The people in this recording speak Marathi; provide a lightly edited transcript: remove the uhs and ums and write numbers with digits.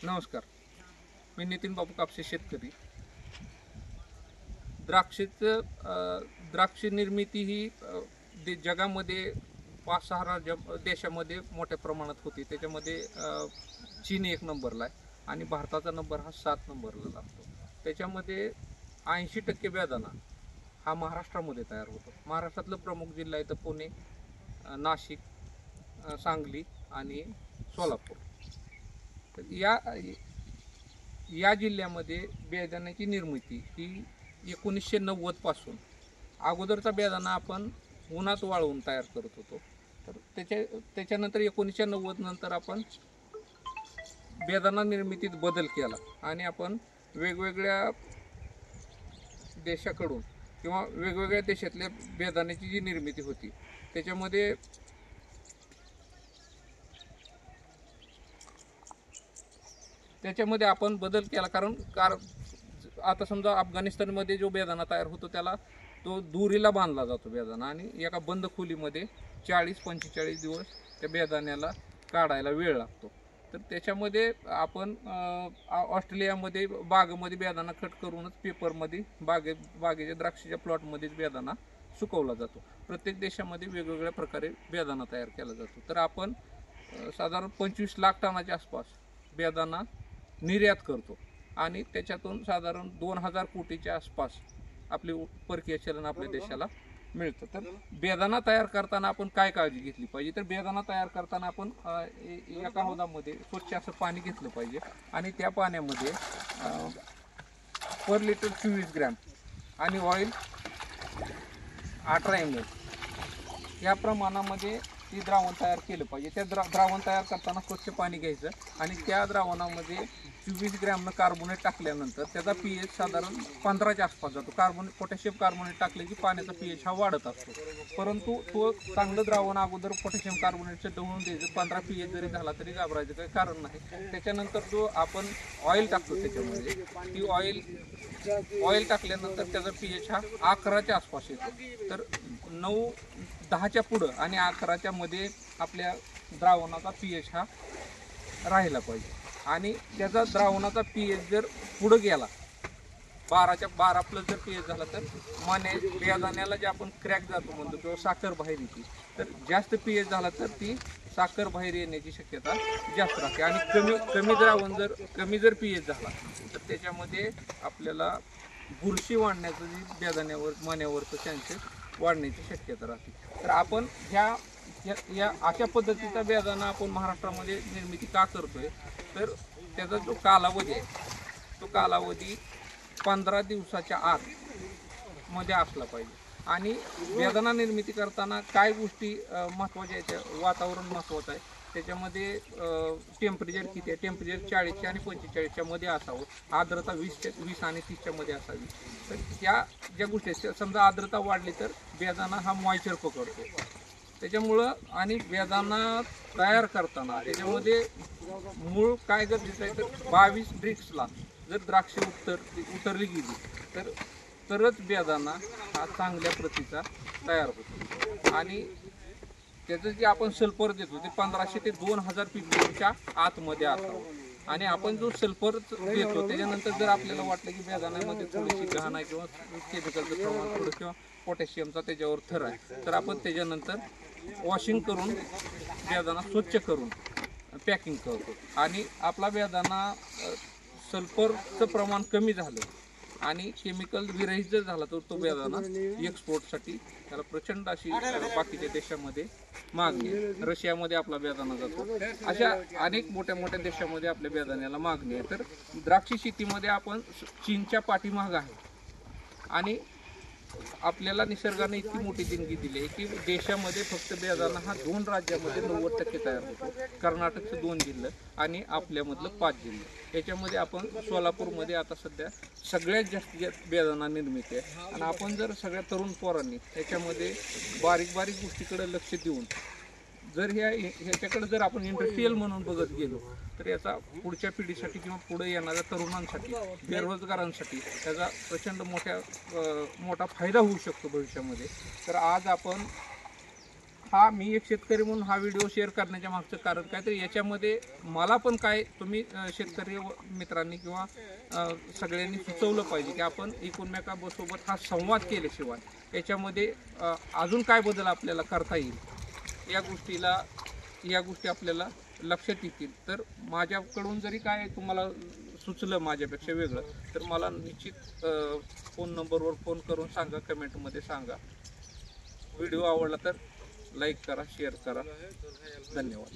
नमस्कार. मी नितीन बाबू कापसे, शेतकरी. द्राक्षाचं द्राक्ष निर्मिती ही जगामध्ये 5-6 देशामध्ये मोठ्या प्रमाणात होती. त्याच्यामध्ये चीन 1 नंबरला आहे आणि भारताचा नंबर हा 7 नंबरला लागतो. त्याच्यामध्ये 80% बेदाणा हा महाराष्ट्रामध्ये तयार होतो. महाराष्ट्रातलं प्रमुख जिल्हा आहे तर पुणे, नाशिक, सांगली आणि सोलापूर. तर या जिल्ह्यामध्ये बेदाण्याची निर्मिती ही 1990 पासून, अगोदरचा बेदाणा आपण उन्हात वाळवून तयार करत होतो. तर त्याच्यानंतर 1990 नंतर आपण बेदाणा निर्मितीत बदल केला आणि आपण वेगवेगळ्या देशाकडून किंवा वेगवेगळ्या देशातल्या बेदाण्याची जी निर्मिती होती त्याच्यामध्ये आपण बदल केला. कारण आता समजा अफगाणिस्तानमध्ये जो बेदाणा तयार होतो त्याला तो दुरीला बांधला जातो बेदाणा आणि एका बंद खोलीमध्ये 40-45 दिवस त्या बेदाण्याला काढायला वेळ लागतो. तर त्याच्यामध्ये आपण ऑस्ट्रेलियामध्ये बागेमध्ये बेदाणा कट करूनच पेपरमध्ये बागेच्या द्राक्षाच्या प्लॉटमध्येच बेदाणा सुकवला जातो. प्रत्येक देशामध्ये वेगवेगळ्या प्रकारे बेदाणा तयार केला जातो. तर आपण साधारण 25 लाख टनाच्या आसपास बेदाणा निर्यात करतो आणि त्याच्यातून साधारण 2000 कोटीच्या आसपास आपले परकीय चलन आपल्या देशाला मिळतं. तर बेदाणा तयार करताना आपण काय काळजी घेतली पाहिजे? तर बेदाणा तयार करताना आपण एका हौदामध्ये स्वच्छ असं पाणी घेतलं पाहिजे आणि त्या पाण्यामध्ये पर लिटर 24 ग्रॅम आणि ऑइल 18 ml या प्रमाणामध्ये ती द्रावण तयार केलं पाहिजे. त्या द्रावण तयार करताना स्वच्छ पाणी घ्यायचं आणि त्या द्रावणामध्ये 24 ग्रॅमनं कार्बोनेट टाकल्यानंतर त्याचा pH साधारण 15च्या आसपास जातो. पोटॅशियम कार्बोनेट टाकले की पाण्याचा pH हा वाढत असतो. परंतु तो चांगलं द्रावण अगोदर पोटॅशियम कार्बोनेटचं ढवळून द्यायचं. 15 pH जरी झाला तरी घाबरायचं काही कारण नाही. त्याच्यानंतर जो आपण ऑइल टाकतो त्याच्यामध्ये, ती ऑइल टाकल्यानंतर त्याचा pH हा 11च्या आसपास येतो. तर 9-10च्या पुढं आणि 11च्या मध्ये आपल्या द्रावणाचा pH हा राहिला पाहिजे. आणि त्याचा द्रावणाचा pH जर पुढं गेला 12+ जर pH झाला तर बेदाण्याला जे आपण क्रॅक जातो म्हणतो किंवा साखर बाहेर येते. तर जास्त pH झाला तर ती साखर बाहेर येण्याची शक्यता जास्त राहते. आणि कमी द्रावण कमी जर pH झाला तर त्याच्यामध्ये आपल्याला बुरशी वाढण्याचं जी बेदाण्यावर मण्यावरचं चान्सेस वाढण्याची शक्यता राहते. तर आपण या अशा पद्धतीचा बेदाणा आपण महाराष्ट्रामध्ये निर्मिती का करतोय? तर त्याचा जो कालावधी आहे तो कालावधी 15 दिवसाच्या आत मध्ये असला पाहिजे. आणि बेदाणा निर्मिती करताना काय गोष्टी महत्त्वाच्या आहेत? वातावरण महत्त्वाचं आहे. त्याच्यामध्ये टेम्परेचर किती आहे? टेम्परेचर 40 आणि 45च्या मध्ये असावं. आर्द्रता 20 आणि 30च्या मध्ये असावी. तर ह्या ज्या गोष्टी आहेत, समजा आर्द्रता वाढली तर बेदाणा हा मॉइश्चर पकडतो. त्याच्यामुळं आणि बेदाणा तयार करताना त्याच्यामध्ये मूळ काय गरजेचं आहे? तर 22 ड्रिप्सला जर द्राक्ष उतरली गेली तरच बेदाणा हा चांगल्या प्रतीचा तयार होतो. आणि त्याचं जे आपण सल्फर देतो ते 1500 ते 2000 ppmच्या आतमध्ये असावं. आणि आपण जो सल्फर देतो त्याच्यानंतर जर आपल्याला वाटलं की बेदाण्यामध्ये थोडीशी घाण आहे किंवा केमिकलचं प्रमाण थोडं किंवा पोटॅशियमचा त्याच्यावर थर आहे तर आपण त्याच्यानंतर वॉशिंग करून बेदाणा स्वच्छ करून पॅकिंग करतो. आणि आपला बेदाणा सल्फरचं प्रमाण कमी झालं आणि केमिकल विरहित जर झाला तर तो बेदाणा एक्सपोर्टसाठी त्याला प्रचंड अशी बाकीच्या देशामध्ये मागणी आहे. रशियामध्ये आपला बेदाणा जातो. अशा अनेक मोठ्या देशामध्ये आपल्या बेदाण्याला मागणी आहे. तर द्राक्ष शेतीमध्ये आपण चीनच्या पाठीमाग आहे आणि आपल्याला निसर्गाने इतकी मोठी देणगी दिली आहे की देशामध्ये फक्त बेदाणा हा 2 राज्यामध्ये 90% तयार होतो. कर्नाटकचं 2 जिल्हे आणि आपल्यामधलं 5 जिल्हे. याच्यामध्ये आपण सोलापूरमध्ये आता सध्या सगळ्यात जास्त बेदाणा निर्मिती आहे. आणि आपण जर सगळ्या तरुण पोरांनी त्याच्यामध्ये बारीक गोष्टीकडे लक्ष देऊन जर ह्याच्याकडे जर आपण इंडस्ट्रियल म्हणून बघत गेलो तर याचा पुढच्या पिढीसाठी किंवा पुढे येणाऱ्या तरुणांसाठी, बेरोजगारांसाठी त्याचा प्रचंड मोठा फायदा होऊ शकतो भविष्यामध्ये. तर आज आपण हा मी एक शेतकरी म्हणून हा व्हिडिओ शेअर करण्याच्या मागचं कारण काय तर याच्यामध्ये मला पण काय तुम्ही शेतकरी मित्रांनी किंवा सगळ्यांनी सुचवलं पाहिजे की आपण एकमेकांसोबत हा संवाद केल्याशिवाय याच्यामध्ये अजून काय बदल आपल्याला करता येईल या गोष्टी आपल्याला लक्षात येतील. तर माझ्याकडून जरी काय तुम्हाला सुचलं माझ्यापेक्षा वेगळं तर मला निश्चित फोन नंबरवर फोन करून सांगा, कमेंटमध्ये सांगा. व्हिडिओ आवडला तर लाईक करा, शेअर करा. धन्यवाद.